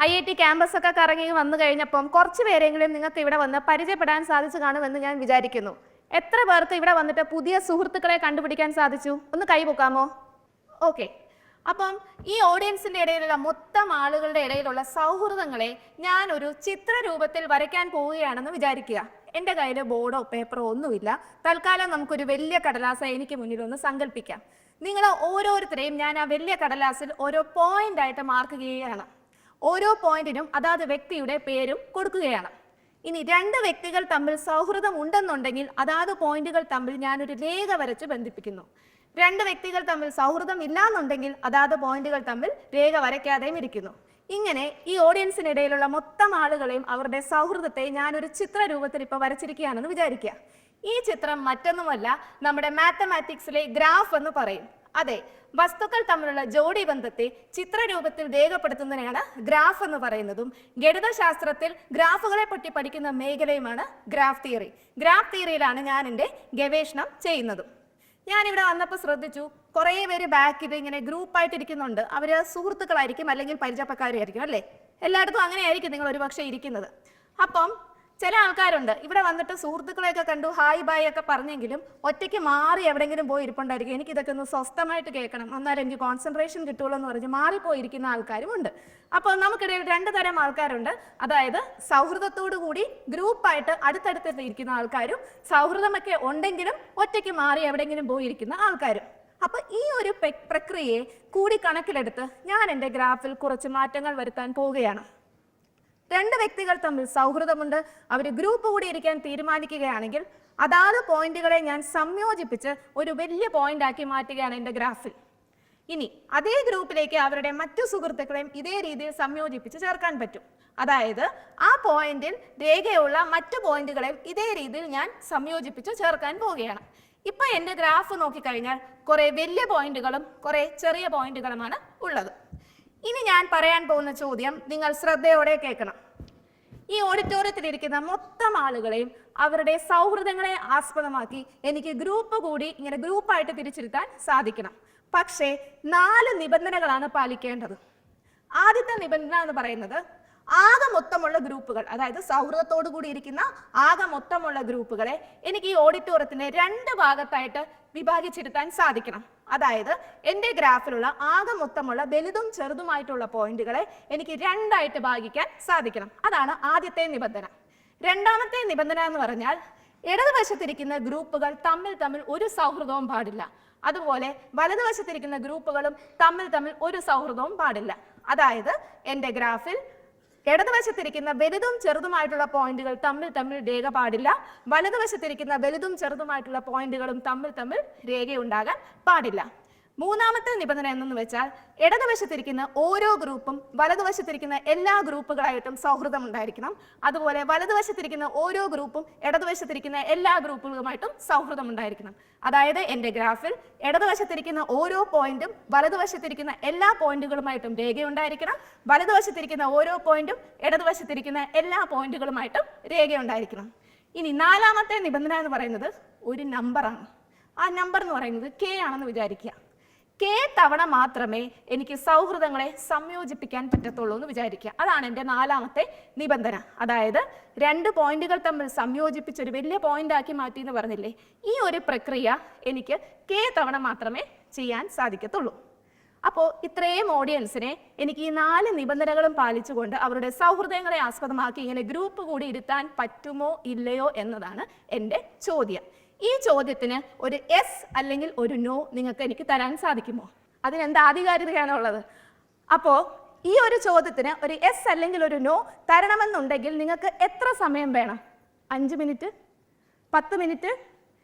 IIT campus ഒക്കെ കറങ്ങി വന്നു കഴിഞ്ഞപ്പം കുറച്ച് പേരെങ്കിലും നിങ്ങൾക്ക് ഇവിടെ വന്ന് പരിചയപ്പെടാൻ സാധിച്ചു കാണുമെന്ന് ഞാൻ വിചാരിക്കുന്നു. എത്ര പേർക്ക് ഇവിടെ വന്നിട്ട് പുതിയ സുഹൃത്തുക്കളെ കണ്ടുപിടിക്കാൻ സാധിച്ചു? ഒന്ന് കൈപൊക്കാമോ? ഓക്കെ. അപ്പം ഈ ഓഡിയൻസിൻ്റെ ഇടയിലുള്ള മൊത്തം ആളുകളുടെ ഇടയിലുള്ള സൗഹൃദങ്ങളെ ഞാൻ ഒരു ചിത്രരൂപത്തിൽ വരയ്ക്കാൻ പോവുകയാണെന്ന് വിചാരിക്കുക. എൻ്റെ കയ്യിൽ ബോർഡോ പേപ്പറോ ഒന്നുമില്ല. തൽക്കാലം നമുക്കൊരു വലിയ കടലാസ് എനിക്ക് മുന്നിലൊന്ന് സങ്കല്പിക്കാം. നിങ്ങൾ ഓരോരുത്തരെയും ഞാൻ ആ വലിയ കടലാസിൽ ഓരോ പോയിന്റായിട്ട് മാർക്ക് ചെയ്യുകയാണ്. ഓരോ പോയിന്റിനും അതാത് വ്യക്തിയുടെ പേരും കൊടുക്കുകയാണ്. ഇനി രണ്ട് വ്യക്തികൾ തമ്മിൽ സൗഹൃദം ഉണ്ടെന്നുണ്ടെങ്കിൽ അതാത് പോയിന്റുകൾ തമ്മിൽ ഞാനൊരു രേഖ വരച്ച് ബന്ധിപ്പിക്കുന്നു. രണ്ട് വ്യക്തികൾ തമ്മിൽ സൗഹൃദം ഇല്ലാന്നുണ്ടെങ്കിൽ അതാത് പോയിന്റുകൾ തമ്മിൽ രേഖ വരയ്ക്കാതെയും ഇരിക്കുന്നു. ഇങ്ങനെ ഈ ഓഡിയൻസിനിടയിലുള്ള മൊത്തം ആളുകളെയും അവരുടെ സൗഹൃദത്തെ ഞാനൊരു ചിത്രരൂപത്തിൽ ഇപ്പോൾ വരച്ചിരിക്കുകയാണെന്ന് വിചാരിക്കുക. ഈ ചിത്രം മറ്റൊന്നുമല്ല, നമ്മുടെ മാത്തമാറ്റിക്സിലെ ഗ്രാഫ് എന്ന് പറയും. അതെ, വസ്തുക്കൾ തമ്മിലുള്ള ജോഡി ബന്ധത്തെ ചിത്രരൂപത്തിൽ രേഖപ്പെടുത്തുന്നതിനാണ് ഗ്രാഫ് എന്ന് പറയുന്നതും ഗണിതശാസ്ത്രത്തിൽ ഗ്രൂപ്പുകളെ പറ്റി പഠിക്കുന്ന മേഖലയുമാണ് ഗ്രാഫ് തിയറി. ഗ്രാഫ് തിയറിയിലാണ് ഞാൻ എൻ്റെ ഗവേഷണം ചെയ്യുന്നതും. ഞാനിവിടെ വന്നപ്പോൾ ശ്രദ്ധിച്ചു, കുറേ പേര് ബാക്കിൽ ഇങ്ങനെ ഗ്രൂപ്പായിട്ട് ഇരിക്കുന്നുണ്ട്. അവർ സുഹൃത്തുക്കളായിരിക്കും അല്ലെങ്കിൽ പരിചയക്കാരായിരിക്കും അല്ലേ? എല്ലായിടത്തും അങ്ങനെയായിരിക്കും നിങ്ങൾ ഒരുപക്ഷെ ഇരിക്കുന്നത്. അപ്പം ചില ആൾക്കാരുണ്ട് ഇവിടെ വന്നിട്ട് സുഹൃത്തുക്കളെയൊക്കെ കണ്ടു ഹായ് ബായ് ഒക്കെ പറഞ്ഞെങ്കിലും ഒറ്റയ്ക്ക് മാറി എവിടെയെങ്കിലും പോയി ഇരിപ്പുണ്ടായിരിക്കും. എനിക്കിതൊക്കെ ഒന്ന് സ്വസ്ഥമായിട്ട് കേൾക്കണം, എന്നാലും എനിക്ക് കോൺസെൻട്രേഷൻ കിട്ടുള്ളൂ എന്ന് പറഞ്ഞ് മാറിപ്പോയിരിക്കുന്ന ആൾക്കാരും ഉണ്ട്. അപ്പോൾ നമുക്കിടയിൽ രണ്ട് തരം ആൾക്കാരുണ്ട്. അതായത് സൗഹൃദത്തോടു കൂടി ഗ്രൂപ്പായിട്ട് അടുത്തടുത്ത് ഇരിക്കുന്ന ആൾക്കാരും സൗഹൃദമൊക്കെ ഉണ്ടെങ്കിലും ഒറ്റയ്ക്ക് മാറി എവിടെയെങ്കിലും പോയി ഇരിക്കുന്ന ആൾക്കാരും. അപ്പോൾ ഈ ഒരു പ്രക്രിയയെ കൂടി കണക്കിലെടുത്ത് ഞാൻ എൻ്റെ ഗ്രാഫിൽ കുറച്ച് മാറ്റങ്ങൾ വരുത്താൻ പോവുകയാണ്. രണ്ട് വ്യക്തികൾ തമ്മിൽ സൗഹൃദമുണ്ട്, അവർ ഗ്രൂപ്പ് കൂടി ഇരിക്കാൻ തീരുമാനിക്കുകയാണെങ്കിൽ അതാത് പോയിന്റുകളെ ഞാൻ സംയോജിപ്പിച്ച് ഒരു വലിയ പോയിന്റ് ആക്കി മാറ്റുകയാണ് എൻ്റെ ഗ്രാഫിൽ. ഇനി അതേ ഗ്രൂപ്പിലേക്ക് അവരുടെ മറ്റു സുഹൃത്തുക്കളെയും ഇതേ രീതിയിൽ സംയോജിപ്പിച്ച് ചേർക്കാൻ പറ്റും. അതായത് ആ പോയിന്റിൽ രേഖയുള്ള മറ്റു പോയിന്റുകളെയും ഇതേ രീതിയിൽ ഞാൻ സംയോജിപ്പിച്ച് ചേർക്കാൻ പോവുകയാണ്. ഇപ്പൊ എൻ്റെ ഗ്രാഫ് നോക്കിക്കഴിഞ്ഞാൽ കുറെ വലിയ പോയിന്റുകളും കുറെ ചെറിയ പോയിന്റുകളുമാണ് ഉള്ളത്. ഇനി ഞാൻ പറയാൻ പോകുന്ന ചോദ്യം നിങ്ങൾ ശ്രദ്ധയോടെ കേൾക്കണം. ഈ ഓഡിറ്റോറിയത്തിലിരിക്കുന്ന മൊത്തം ആളുകളെയും അവരുടെ സൗഹൃദങ്ങളെ ആസ്പദമാക്കി എനിക്ക് ഗ്രൂപ്പ് കൂടി ഇങ്ങനെ ഗ്രൂപ്പായിട്ട് തിരിച്ചിരുത്താൻ സാധിക്കണം. പക്ഷേ 4 നിബന്ധനകളാണ് പാലിക്കേണ്ടത്. ആദ്യത്തെ നിബന്ധന എന്ന് പറയുന്നത് ആകെ മൊത്തമുള്ള ഗ്രൂപ്പുകൾ, അതായത് സൗഹൃദത്തോടു കൂടി ഇരിക്കുന്ന ആകെ മൊത്തമുള്ള ഗ്രൂപ്പുകളെ എനിക്ക് ഈ ഓഡിറ്റോറിയത്തിന്റെ 2 ഭാഗത്തായിട്ട് വിഭാഗിച്ചിരുത്താൻ സാധിക്കണം. അതായത് എൻ്റെ ഗ്രാഫിലുള്ള ആകെ മൊത്തമുള്ള വലുതും ചെറുതുമായിട്ടുള്ള പോയിന്റുകളെ എനിക്ക് 2ആയിട്ട് ഭാഗിക്കാൻ സാധിക്കണം. അതാണ് ആദ്യത്തെ നിബന്ധന. രണ്ടാമത്തെ നിബന്ധന എന്ന് പറഞ്ഞാൽ ഇടതുവശത്തിരിക്കുന്ന ഗ്രൂപ്പുകൾ തമ്മിൽ ഒരു സൗഹൃദവും പാടില്ല. അതുപോലെ വലതുവശത്തിരിക്കുന്ന ഗ്രൂപ്പുകളും തമ്മിൽ ഒരു സൗഹൃദവും പാടില്ല. അതായത് എൻ്റെ ഗ്രാഫിൽ ഇടതുവശത്തിരിക്കുന്ന വലുതും ചെറുതുമായിട്ടുള്ള പോയിന്റുകൾ തമ്മിൽ രേഖ പാടില്ല. വലതുവശത്തിരിക്കുന്ന വലുതും ചെറുതുമായിട്ടുള്ള പോയിന്റുകളും തമ്മിൽ രേഖയുണ്ടാകാൻ പാടില്ല. മൂന്നാമത്തെ നിബന്ധന എന്നു വെച്ചാൽ ഇടതുവശത്തിരിക്കുന്ന ഓരോ ഗ്രൂപ്പും വലതുവശത്തിരിക്കുന്ന എല്ലാ ഗ്രൂപ്പുകളായിട്ടും സൗഹൃദം ഉണ്ടായിരിക്കണം. അതുപോലെ വലതുവശത്തിരിക്കുന്ന ഓരോ ഗ്രൂപ്പും ഇടതുവശത്തിരിക്കുന്ന എല്ലാ ഗ്രൂപ്പുകളുമായിട്ടും സൗഹൃദം ഉണ്ടായിരിക്കണം. അതായത് എൻ്റെ ഗ്രാഫിൽ ഇടതുവശത്തിരിക്കുന്ന ഓരോ പോയിന്റും വലതുവശത്തിരിക്കുന്ന എല്ലാ പോയിന്റുകളുമായിട്ടും രേഖയുണ്ടായിരിക്കണം. വലതുവശത്തിരിക്കുന്ന ഓരോ പോയിന്റും ഇടതുവശത്തിരിക്കുന്ന എല്ലാ പോയിന്റുകളുമായിട്ടും രേഖയുണ്ടായിരിക്കണം. ഇനി നാലാമത്തെ നിബന്ധന എന്ന് പറയുന്നത് ഒരു നമ്പറാണ്. ആ നമ്പർ എന്ന് പറയുന്നത് K ആണെന്ന് വിചാരിക്കുക. K തവണ മാത്രമേ എനിക്ക് സൗഹൃദങ്ങളെ സംയോജിപ്പിക്കാൻ പറ്റത്തുള്ളൂ എന്ന് വിചാരിക്കുക. അതാണ് എൻ്റെ നാലാമത്തെ നിബന്ധന. അതായത് 2 പോയിന്റുകൾ തമ്മിൽ സംയോജിപ്പിച്ച് ഒരു വലിയ പോയിന്റ് ആക്കി മാറ്റി എന്ന് പറഞ്ഞില്ലേ, ഈ ഒരു പ്രക്രിയ എനിക്ക് K തവണ മാത്രമേ ചെയ്യാൻ സാധിക്കത്തുള്ളൂ. അപ്പോൾ ഇത്രയും ഓഡിയൻസിനെ എനിക്ക് ഈ 4 നിബന്ധനകളും പാലിച്ചുകൊണ്ട് അവരുടെ സൗഹൃദങ്ങളെ ആസ്പദമാക്കി ഇങ്ങനെ ഗ്രൂപ്പ് കൂടി ഇരുത്താൻ പറ്റുമോ ഇല്ലയോ എന്നതാണ് എൻ്റെ ചോദ്യം. ഈ ചോദ്യത്തിന് ഒരു യെസ് അല്ലെങ്കിൽ ഒരു നോ നിങ്ങൾക്ക് എനിക്ക് തരാൻ സാധിക്കുമോ? അതിനെന്ത് ആധികാരികതയാണുള്ളത്? അപ്പോൾ ഈ ഒരു ചോദ്യത്തിന് ഒരു യെസ് അല്ലെങ്കിൽ ഒരു നോ തരണമെന്നുണ്ടെങ്കിൽ നിങ്ങൾക്ക് എത്ര സമയം വേണം? 5 മിനിറ്റ്, 10 മിനിറ്റ്,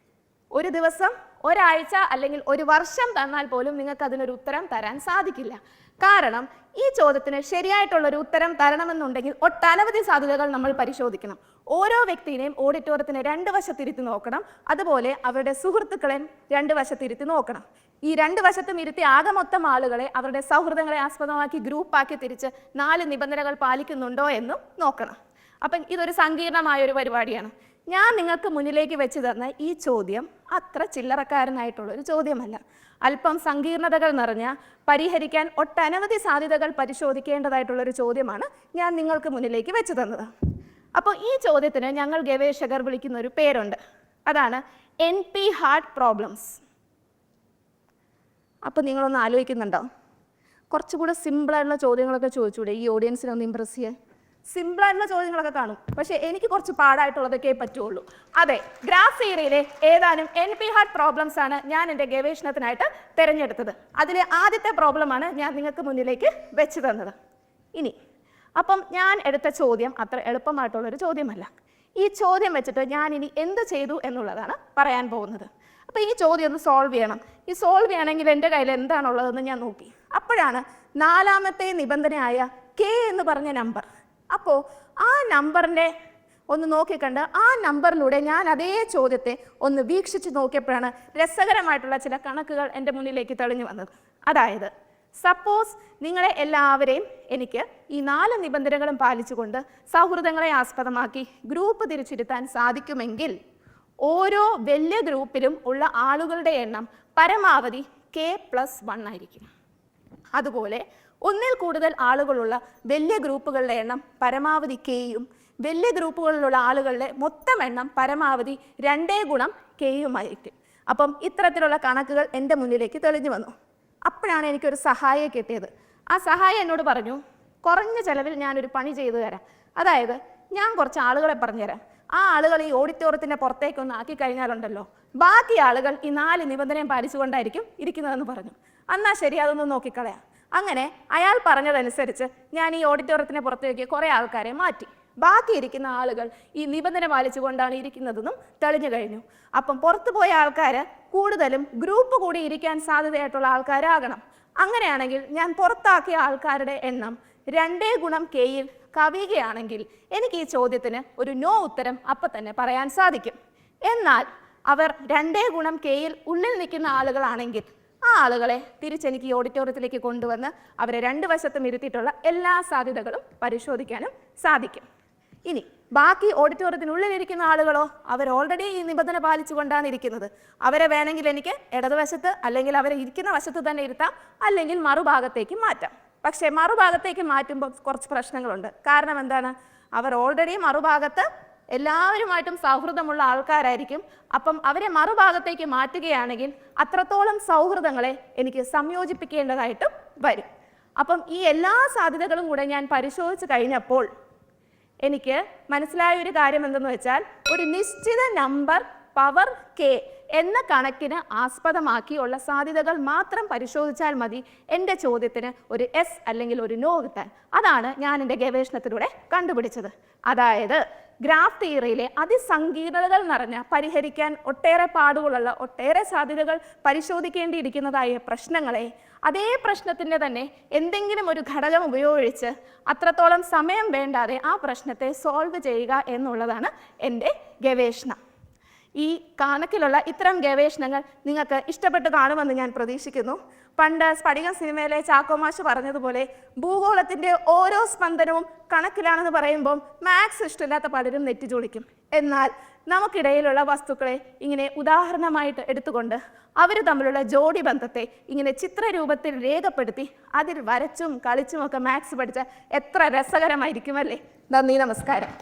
ഒരു ദിവസം, ഒരാഴ്ച അല്ലെങ്കിൽ ഒരു വർഷം തന്നാൽ പോലും നിങ്ങൾക്ക് അതിനൊരു ഉത്തരം തരാൻ സാധിക്കില്ല. കാരണം ഈ ചോദ്യത്തിന് ശരിയായിട്ടുള്ളൊരു ഉത്തരം തരണമെന്നുണ്ടെങ്കിൽ ഒട്ടനവധി സാധ്യതകൾ നമ്മൾ പരിശോധിക്കണം. ഓരോ വ്യക്തിയെയും ഓഡിറ്റോറിയത്തിന് 2 വശത്തിരുത്തി നോക്കണം. അതുപോലെ അവരുടെ സുഹൃത്തുക്കളെയും 2 വശത്തിരുത്തി നോക്കണം. ഈ 2 വശത്തും ഇരുത്തി ആകെ മൊത്തം ആളുകളെ അവരുടെ സൗഹൃദങ്ങളെ ആസ്പദമാക്കി ഗ്രൂപ്പാക്കി തിരിച്ച് 4 നിബന്ധനകൾ പാലിക്കുന്നുണ്ടോ എന്നും നോക്കണം. അപ്പം ഇതൊരു സങ്കീർണമായ ഒരു പരിപാടിയാണ്. ഞാൻ നിങ്ങൾക്ക് മുന്നിലേക്ക് വെച്ച് തന്ന ഈ ചോദ്യം അത്ര ചില്ലറക്കാരനായിട്ടുള്ളൊരു ചോദ്യമല്ല. അല്പം സങ്കീർണതകൾ നിറഞ്ഞ, പരിഹരിക്കാൻ ഒട്ടനവധി സാധ്യതകൾ പരിശോധിക്കേണ്ടതായിട്ടുള്ളൊരു ചോദ്യമാണ് ഞാൻ നിങ്ങൾക്ക് മുന്നിലേക്ക് വെച്ച് തന്നത്. അപ്പോൾ ഈ ചോദ്യത്തിന് ഞങ്ങൾ ഗവേഷകർ വിളിക്കുന്ന ഒരു പേരുണ്ട്. അതാണ് NP ഹാർഡ് പ്രോബ്ലംസ്. അപ്പോൾ നിങ്ങളൊന്ന് ആലോചിക്കുന്നുണ്ടോ, കുറച്ചുകൂടെ സിമ്പിളായിട്ടുള്ള ചോദ്യങ്ങളൊക്കെ ചോദിച്ചൂടെ ഈ ഓഡിയൻസിനെ ഒന്ന് ഇമ്പ്രസ് ചെയ്യാൻ? സിമ്പിളായിട്ടുള്ള ചോദ്യങ്ങളൊക്കെ കാണും, പക്ഷേ എനിക്ക് കുറച്ച് പാടായിട്ടുള്ളതൊക്കെ പറ്റുള്ളൂ. അതെ, ഗ്രാഫ് തിയറിയിലെ ഏതാനും NP ഹാർഡ് പ്രോബ്ലംസ് ആണ് ഞാൻ എൻ്റെ ഗവേഷണത്തിനായിട്ട് തിരഞ്ഞെടുത്തത്. അതിലെ ആദ്യത്തെ പ്രോബ്ലമാണ് ഞാൻ നിങ്ങൾക്ക് മുന്നിലേക്ക് വെച്ച് തന്നത്. അപ്പം ഞാൻ എടുത്ത ചോദ്യം അത്ര എളുപ്പമായിട്ടുള്ളൊരു ചോദ്യമല്ല. ഈ ചോദ്യം വെച്ചിട്ട് ഞാൻ ഇനി എന്ത് ചെയ്തു എന്നുള്ളതാണ് പറയാൻ പോകുന്നത്. അപ്പോൾ ഈ ചോദ്യം ഒന്ന് സോൾവ് ചെയ്യണം. ഈ സോൾവ് ചെയ്യണമെങ്കിൽ എൻ്റെ കയ്യിൽ എന്താണുള്ളതെന്ന് ഞാൻ നോക്കി. അപ്പോഴാണ് നാലാമത്തെ നിബന്ധനയായ K എന്ന് പറഞ്ഞ നമ്പർ. അപ്പോൾ ആ നമ്പറിനെ ഒന്ന് നോക്കിക്കണ്ട് ആ നമ്പറിലൂടെ ഞാൻ അതേ ചോദ്യത്തെ ഒന്ന് വീക്ഷിച്ച് നോക്കിയപ്പോഴാണ് രസകരമായിട്ടുള്ള ചില കണക്കുകൾ എൻ്റെ മുന്നിലേക്ക് തെളിഞ്ഞു വന്നത്. അതായത്, സപ്പോസ് നിങ്ങളെ എല്ലാവരെയും എനിക്ക് ഈ 4 നിബന്ധനകളും പാലിച്ചുകൊണ്ട് സൗഹൃദങ്ങളെ ആസ്പദമാക്കി ഗ്രൂപ്പ് തിരിച്ചിരുത്താൻ സാധിക്കുമെങ്കിൽ ഓരോ വലിയ ഗ്രൂപ്പിലും ഉള്ള ആളുകളുടെ എണ്ണം പരമാവധി K+1 ആയിരിക്കും. അതുപോലെ ഒന്നിൽ കൂടുതൽ ആളുകളുള്ള വലിയ ഗ്രൂപ്പുകളുടെ എണ്ണം പരമാവധി Kയും വലിയ ഗ്രൂപ്പുകളിലുള്ള ആളുകളുടെ മൊത്തം എണ്ണം പരമാവധി 2 × K അപ്പം ഇത്തരത്തിലുള്ള കണക്കുകൾ എൻ്റെ മുന്നിലേക്ക് തെളിഞ്ഞു വന്നു. അപ്പോഴാണ് എനിക്കൊരു സഹായം കിട്ടിയത്. ആ സഹായം എന്നോട് പറഞ്ഞു, കുറഞ്ഞ ചിലവിൽ ഞാനൊരു പണി ചെയ്തു തരാം. അതായത്, ഞാൻ കുറച്ച് ആളുകളെ പറഞ്ഞുതരാം. ആ ആളുകൾ ഈ ഓഡിറ്റോറിയത്തിൻ്റെ പുറത്തേക്കൊന്ന് ആക്കി കഴിഞ്ഞാലുണ്ടല്ലോ, ബാക്കി ആളുകൾ ഈ 4 നിബന്ധനയും പാലിച്ചുകൊണ്ടായിരിക്കും ഇരിക്കുന്നതെന്ന് പറഞ്ഞു. എന്നാൽ ശരി, അതൊന്ന് നോക്കിക്കളയാം. അങ്ങനെ അയാൾ പറഞ്ഞതനുസരിച്ച് ഞാൻ ഈ ഓഡിറ്റോറിയത്തിൻ്റെ പുറത്തേക്ക് കുറേ ആൾക്കാരെ മാറ്റി. ബാക്കി ഇരിക്കുന്ന ആളുകൾ ഈ നിബന്ധന പാലിച്ചുകൊണ്ടാണ് ഇരിക്കുന്നതെന്നും തെളിഞ്ഞു കഴിഞ്ഞു. അപ്പം പുറത്തു പോയ ആൾക്കാർ കൂടുതലും ഗ്രൂപ്പ് കൂടി ഇരിക്കാൻ സാധ്യതയായിട്ടുള്ള ആൾക്കാരാകണം. അങ്ങനെയാണെങ്കിൽ ഞാൻ പുറത്താക്കിയ ആൾക്കാരുടെ എണ്ണം 2 × Kയിൽ കവിയുകയാണെങ്കിൽ എനിക്ക് ഈ ചോദ്യത്തിന് ഒരു നോ ഉത്തരം അപ്പം തന്നെ പറയാൻ സാധിക്കും. എന്നാൽ അവർ 2 × Kയിൽ ഉള്ളിൽ നിൽക്കുന്ന ആളുകളാണെങ്കിൽ ആ ആളുകളെ തിരിച്ചെനിക്ക് ഈ ഓഡിറ്റോറിയത്തിലേക്ക് കൊണ്ടുവന്ന് അവരെ 2 വശത്തും ഇരുത്തിയിട്ടുള്ള എല്ലാ സാധ്യതകളും പരിശോധിക്കാനും സാധിക്കും. ഇനി ബാക്കി ഓഡിറ്റോറിയത്തിനുള്ളിലിരിക്കുന്ന ആളുകളോ, അവർ ഓൾറെഡി ഈ നിബന്ധന പാലിച്ചുകൊണ്ടാണ് ഇരിക്കുന്നത്. അവരെ വേണമെങ്കിൽ എനിക്ക് ഇടതുവശത്ത് അല്ലെങ്കിൽ അവരെ ഇരിക്കുന്ന വശത്ത് തന്നെ ഇരുത്താം, അല്ലെങ്കിൽ മറുഭാഗത്തേക്ക് മാറ്റാം. പക്ഷേ മറുഭാഗത്തേക്ക് മാറ്റുമ്പോൾ കുറച്ച് പ്രശ്നങ്ങളുണ്ട്. കാരണം എന്താണ്? അവർ ഓൾറെഡി മറുഭാഗത്ത് എല്ലാവരുമായിട്ടും സൗഹൃദമുള്ള ആൾക്കാരായിരിക്കും. അപ്പം അവരെ മറുഭാഗത്തേക്ക് മാറ്റുകയാണെങ്കിൽ അത്രത്തോളം സൗഹൃദങ്ങളെ എനിക്ക് സംയോജിപ്പിക്കേണ്ടതായിട്ടും വരും. അപ്പം ഈ എല്ലാ സാധ്യതകളും കൂടെ ഞാൻ പരിശോധിച്ച് കഴിഞ്ഞപ്പോൾ എനിക്ക് മനസ്സിലായ ഒരു കാര്യം എന്തെന്ന് വെച്ചാൽ, ഒരു നിശ്ചിത നമ്പർ പവർ K എന്ന കണക്കിന് ആസ്പദമാക്കിയുള്ള സാധ്യതകൾ മാത്രം പരിശോധിച്ചാൽ മതി എൻ്റെ ചോദ്യത്തിന് ഒരു S അല്ലെങ്കിൽ ഒരു നോ കിട്ടാൻ. അതാണ് ഞാൻ എൻ്റെ ഗവേഷണത്തിലൂടെ കണ്ടുപിടിച്ചത്. അതായത്, ഗ്രാഫ് തിയറിയിലെ അതിസങ്കീർണതകൾ നിറഞ്ഞ, പരിഹരിക്കാൻ ഒട്ടേറെ പാടുകളുള്ള, ഒട്ടേറെ സാധ്യതകൾ പരിശോധിക്കേണ്ടിയിരിക്കുന്നതായ പ്രശ്നങ്ങളെ അതേ പ്രശ്നത്തിൻ്റെ തന്നെ എന്തെങ്കിലും ഒരു ഘടകം ഉപയോഗിച്ച് അത്രത്തോളം സമയം വേണ്ടാതെ ആ പ്രശ്നത്തെ സോൾവ് ചെയ്യുക എന്നുള്ളതാണ് എൻ്റെ ഗവേഷണം. ഈ കണക്കിലുള്ള ഇത്തരം ഗവേഷണങ്ങൾ നിങ്ങൾക്ക് ഇഷ്ടപ്പെട്ട് കാണുമെന്ന് ഞാൻ പ്രതീക്ഷിക്കുന്നു. പണ്ട് സ്ഫടികം സിനിമയിലെ ചാക്കോമാഷ് പറഞ്ഞതുപോലെ, ഭൂഗോളത്തിൻ്റെ ഓരോ സ്പന്ദനവും കണക്കിലാണെന്ന് പറയുമ്പോൾ മാത്സ് ഇഷ്ടമില്ലാത്ത പലരും നെറ്റിച്ചൊളിക്കും. എന്നാൽ നമുക്കിടയിലുള്ള വസ്തുക്കളെ ഇങ്ങനെ ഉദാഹരണമായിട്ട് എടുത്തുകൊണ്ട് അവർ തമ്മിലുള്ള ജോഡി ബന്ധത്തെ ഇങ്ങനെ ചിത്രരൂപത്തിൽ രേഖപ്പെടുത്തി അതിൽ വരച്ചും കളിച്ചുമൊക്കെ മാത്സ് പഠിച്ച എത്ര രസകരമായിരിക്കുമല്ലേ. നന്ദി, നമസ്കാരം.